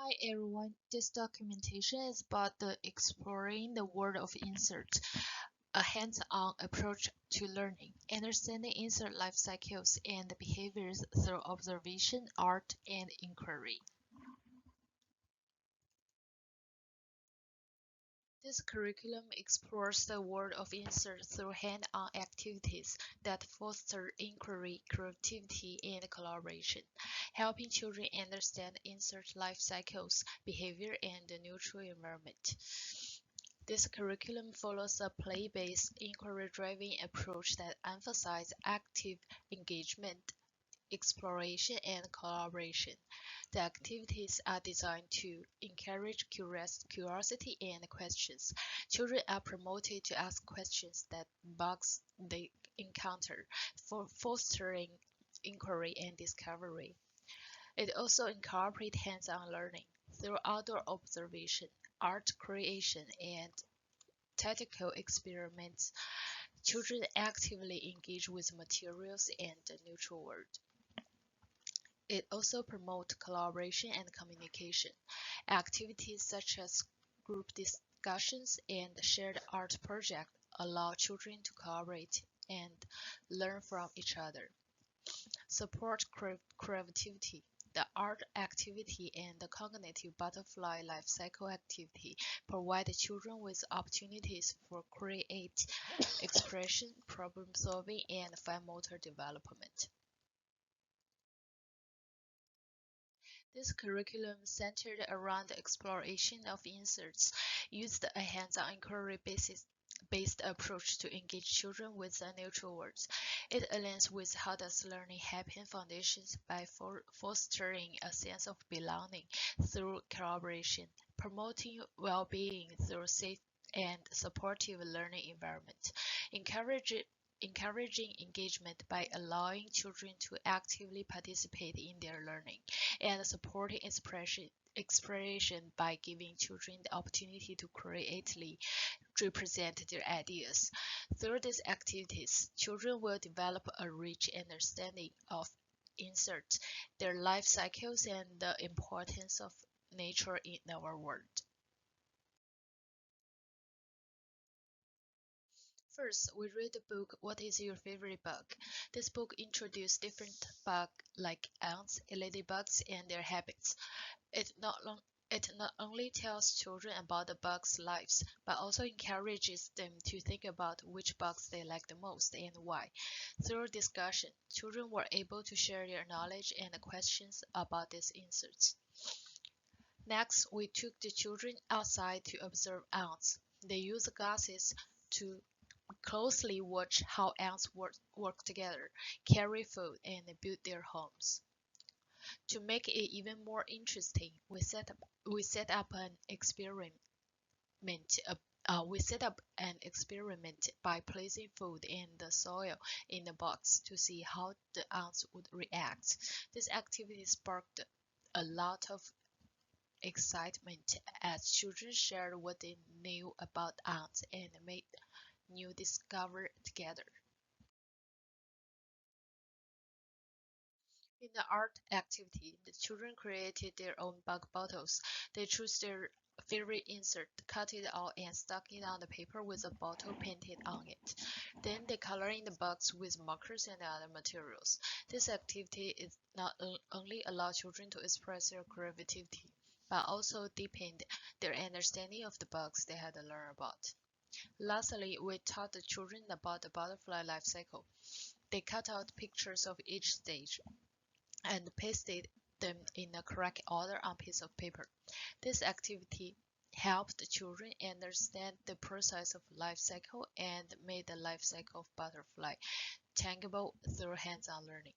Hi everyone, this documentation is about the exploring the world of inserts, a hands-on approach to learning, understanding insert life cycles and behaviors through observation, art, and inquiry. This curriculum explores the world of insert through hand-on activities that foster inquiry, creativity, and collaboration, helping children understand insert life cycles, behavior, and the natural environment. This curriculum follows a play-based, inquiry-driven approach that emphasizes active engagement, exploration, and collaboration. The activities are designed to encourage curiosity and questions. Children are promoted to ask questions that bugs they encounter, for fostering inquiry and discovery. It also incorporates hands-on learning through outdoor observation, art creation, and tactical experiments. Children actively engage with materials and the natural world. It also promotes collaboration and communication. Activities such as group discussions and shared art projects allow children to collaborate and learn from each other. Support creativity. The art activity and the cognitive butterfly life cycle activity provide children with opportunities for creative expression, problem solving, and fine motor development. This curriculum, centered around the exploration of inserts, used a hands-on inquiry-based approach to engage children with the natural world. It aligns with How Does Learning Happen Foundations by fostering a sense of belonging through collaboration, promoting well-being through safe and supportive learning environment, encouraging engagement by allowing children to actively participate in their learning, and supporting expression by giving children the opportunity to creatively represent their ideas. Through these activities, children will develop a rich understanding of insects, their life cycles, and the importance of nature in our world. First, we read the book What is Your Favorite Bug? This book introduced different bugs like ants, ladybugs, and their habits. It not only tells children about the bugs' lives, but also encourages them to think about which bugs they like the most and why. Through discussion, children were able to share their knowledge and questions about these insects. Next, we took the children outside to observe ants. They used glasses to closely watch how ants work together, carry food, and build their homes. To make it even more interesting, we set up an experiment. We set up an experiment by placing food in the soil in the box to see how the ants would react. This activity sparked a lot of excitement as children shared what they knew about ants and made new discovery together. In the art activity, the children created their own bug bottles. They chose their favorite insert, cut it out, and stuck it on the paper with a bottle painted on it. Then they colored in the bugs with markers and other materials. This activity is not only allowed children to express their creativity, but also deepened their understanding of the bugs they had learned about. Lastly, we taught the children about the butterfly life cycle. They cut out pictures of each stage and pasted them in the correct order on piece of paper. This activity helped the children understand the process of life cycle and made the life cycle of butterfly tangible through hands-on learning.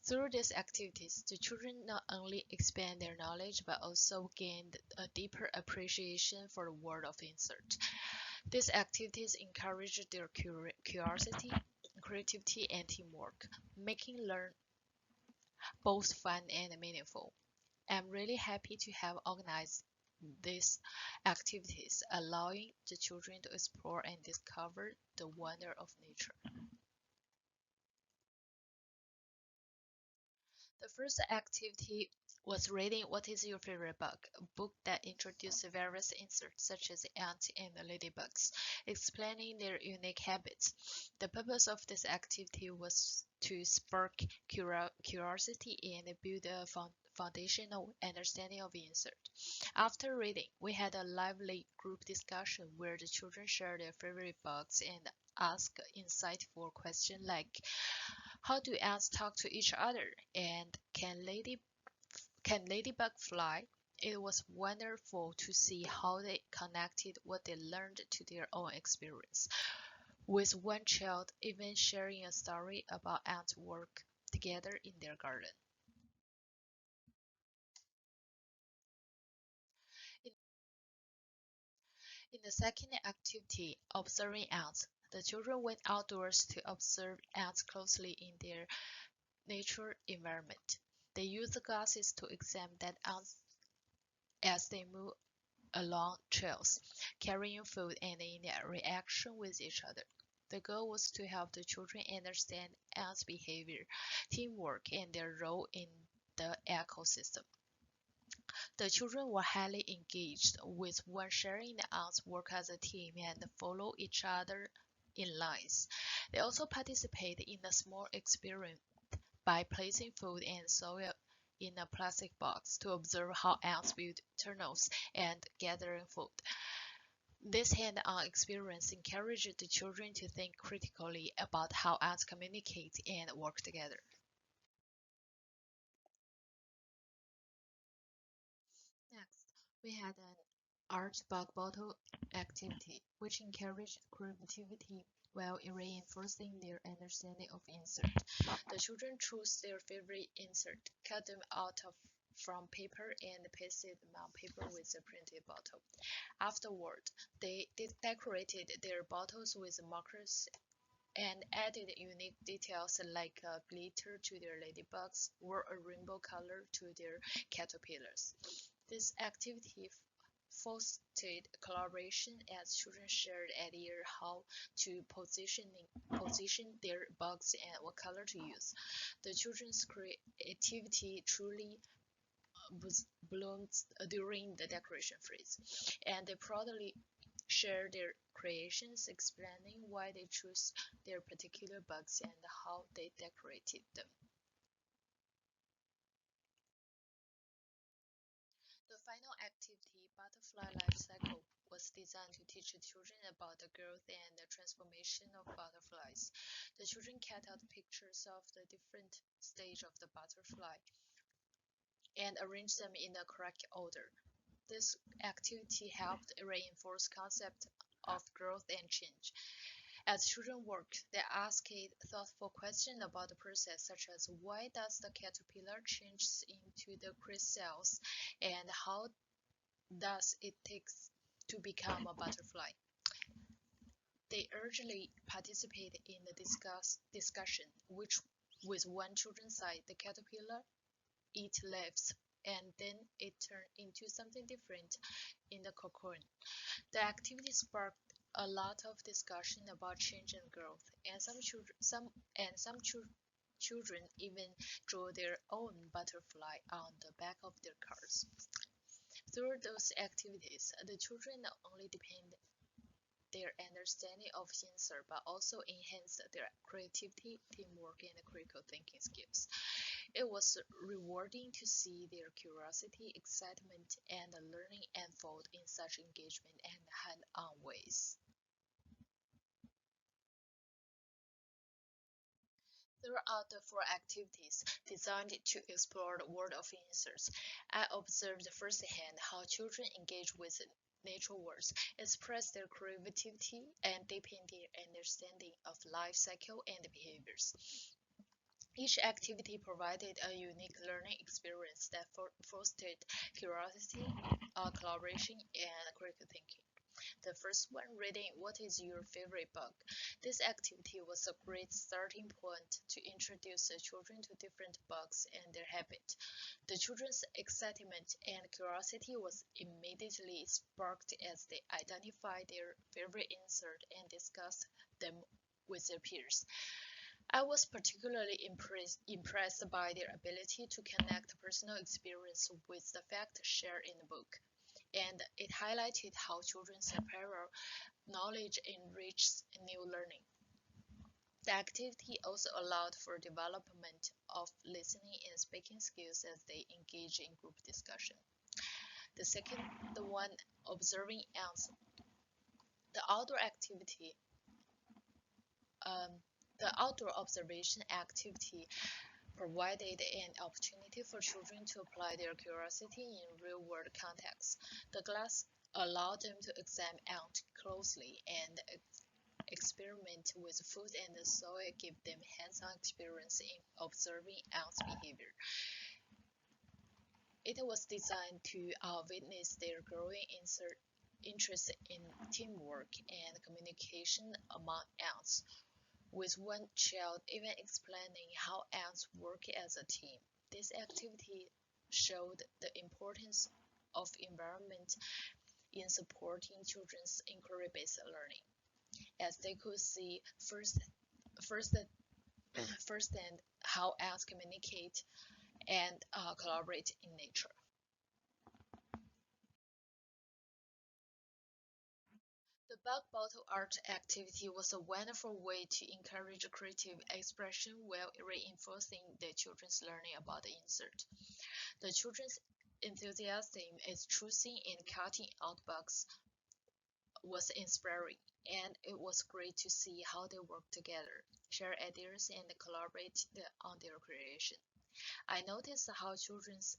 Through these activities, the children not only expand their knowledge but also gained a deeper appreciation for the world of insect. These activities encourage their curiosity, creativity, and teamwork, making learn both fun and meaningful. I'm really happy to have organized these activities, allowing the children to explore and discover the wonder of nature. The first activity was reading What is Your Favorite Bug? A book that introduced various inserts such as ants and ladybugs, explaining their unique habits. The purpose of this activity was to spark curiosity and build a foundational understanding of insect. After reading, we had a lively group discussion where the children shared their favorite bugs and asked insightful questions like, how do ants talk to each other? And can ladybug fly? It was wonderful to see how they connected what they learned to their own experience, with one child even sharing a story about ants' work together in their garden. In, in the second activity, observing ants, the children went outdoors to observe ants closely in their natural environment. They used glasses to examine that ants as they move along trails, carrying food and in reaction with each other. The goal was to help the children understand ants' behavior, teamwork, and their role in the ecosystem. The children were highly engaged, with one sharing the ants work as a team and follow each other in lines. They also participated in a small experiment by placing food and soil in a plastic box to observe how ants build tunnels and gathering food. This hand-on experience encouraged the children to think critically about how ants communicate and work together. Next, we had an art bug bottle activity, which encouraged creativity while reinforcing their understanding of insert. The children chose their favorite insert, cut them out of from paper and pasted them on paper with a printed bottle. Afterward, they decorated their bottles with markers and added unique details like glitter to their ladybugs or a rainbow color to their caterpillars. This activity fostered collaboration as children shared ideas how to position their bugs and what color to use. The children's creativity truly bloomed during the decoration phase, and they proudly share their creations, explaining why they chose their particular bugs and how they decorated them. The final activity, Butterfly Life Cycle, was designed to teach the children about the growth and the transformation of butterflies. The children cut out pictures of the different stages of the butterfly and arranged them in the correct order. This activity helped reinforce concept of growth and change. As children worked, they asked thoughtful questions about the process, such as why does the caterpillar change into the chrysalis, and how does it take to become a butterfly? They urgently participated in the discussion, which with one children side, the caterpillar eat leaves, and then it turned into something different in the cocoon. The activity sparked a lot of discussion about change and growth, and some children even drew their own butterfly on the back of their cars. Through those activities, the children not only deepened their understanding of insect but also enhanced their creativity, teamwork, and critical thinking skills. It was rewarding to see their curiosity, excitement, and learning unfold in such engagement and hand-on ways. Throughout the four activities designed to explore the world of insects, I observed firsthand how children engage with nature worlds, express their creativity, and deepen their understanding of life cycle and behaviors. Each activity provided a unique learning experience that fostered curiosity, collaboration, and critical thinking. The first one, reading What is Your Favorite Book? This activity was a great starting point to introduce the children to different bugs and their habit. The children's excitement and curiosity was immediately sparked as they identified their favorite insect and discussed them with their peers. I was particularly impressed by their ability to connect personal experience with the facts shared in the book, and it highlighted how children's apparel knowledge enriches new learning. The activity also allowed for development of listening and speaking skills as they engage in group discussion. The second, the one observing ants. The outdoor activity, um, the outdoor observation activity provided an opportunity for children to apply their curiosity in real-world contexts. The class allowed them to examine ants closely and experiment with food and soil, give them hands-on experience in observing ants' behavior. It was designed to witness their growing interest in teamwork and communication among ants, with one child even explaining how ants work as a team. This activity showed the importance of environment in supporting children's inquiry-based learning, as they could see first, firsthand how ants communicate and collaborate in nature. The bug bottle art activity was a wonderful way to encourage creative expression while reinforcing the children's learning about the insert. The children's enthusiasm in choosing and cutting out bugs was inspiring, and it was great to see how they worked together, share ideas, and collaborate on their creation. I noticed how children's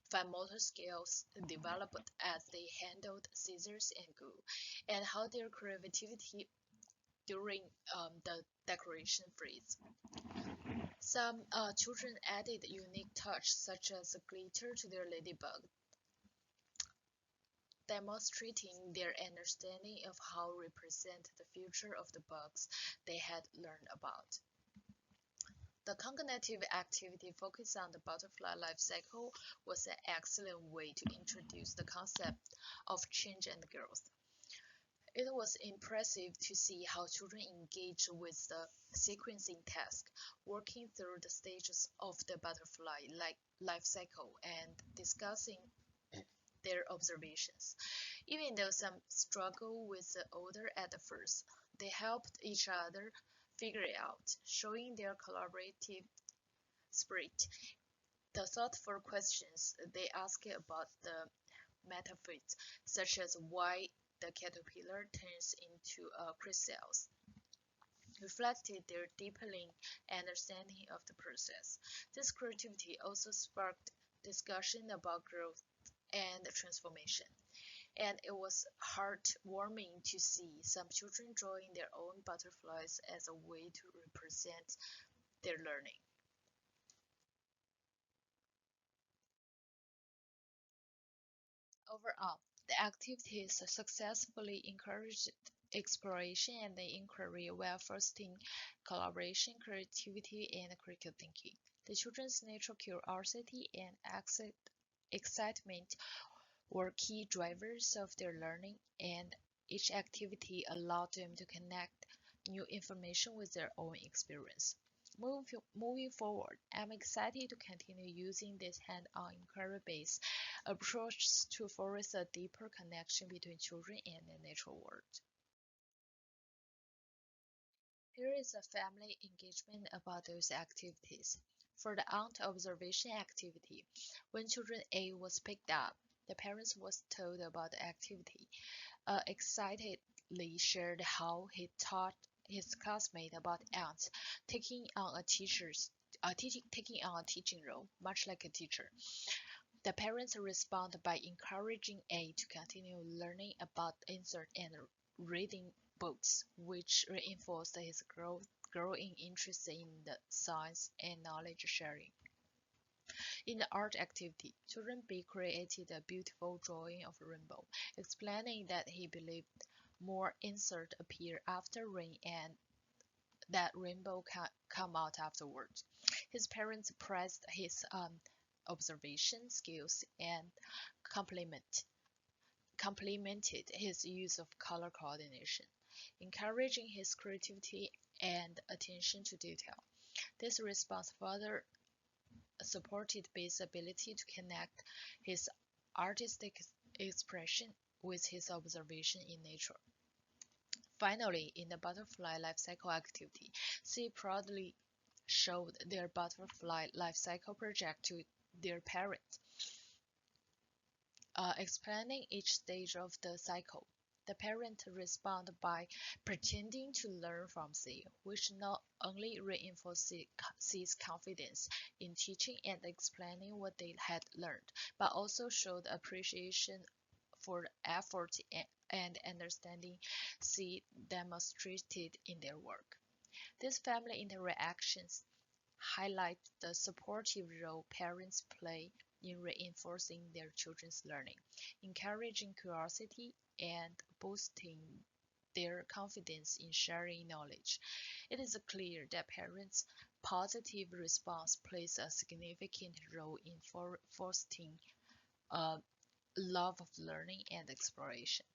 fine motor skills developed as they handled scissors and glue, and how their creativity during the decoration phase. Some children added unique touch such as glitter to their ladybug, demonstrating their understanding of how to represent the future of the bugs they had learned about. The cognitive activity focused on the butterfly life cycle was an excellent way to introduce the concept of change and growth. It was impressive to see how children engaged with the sequencing task, working through the stages of the butterfly life cycle and discussing their observations. Even though some struggled with the order at first, they helped each other figure it out, showing their collaborative spirit. The thoughtful questions they asked about the metaphysics, such as why the caterpillar turns into a chrysalis, reflected their deepening understanding of the process. This creativity also sparked discussion about growth and transformation, and it was heartwarming to see some children drawing their own butterflies as a way to represent their learning. Overall, the activities successfully encouraged exploration and inquiry while fostering collaboration, creativity, and critical thinking. The children's natural curiosity and excitement were key drivers of their learning, and each activity allowed them to connect new information with their own experience. Moving forward, I'm excited to continue using this hand-on inquiry-based approach to foster a deeper connection between children and the natural world. Here is a family engagement about those activities. For the aunt observation activity, when children A was picked up, the parents was told about the activity, excitedly shared how he taught his classmate about ants, taking on a taking on a teaching role, much like a teacher. The parents respond by encouraging A to continue learning about insect and reading books, which reinforced his growing interest in the science and knowledge sharing. In the art activity, children B created a beautiful drawing of a rainbow, explaining that he believed more insects appear after rain and that rainbow can come out afterwards. His parents praised his observation skills and compliment, complimented his use of color coordination, encouraging his creativity and attention to detail. This response further supported B's ability to connect his artistic expression with his observation in nature. Finally, in the butterfly life cycle activity, C proudly showed their butterfly life cycle project to their parents, explaining each stage of the cycle. The parent responded by pretending to learn from C, which not only reinforced C's confidence in teaching and explaining what they had learned, but also showed appreciation for the effort and understanding C demonstrated in their work. These family interactions highlight the supportive role parents play in reinforcing their children's learning, encouraging curiosity, and boosting their confidence in sharing knowledge. It is clear that parents' positive response plays a significant role in fostering a love of learning and exploration.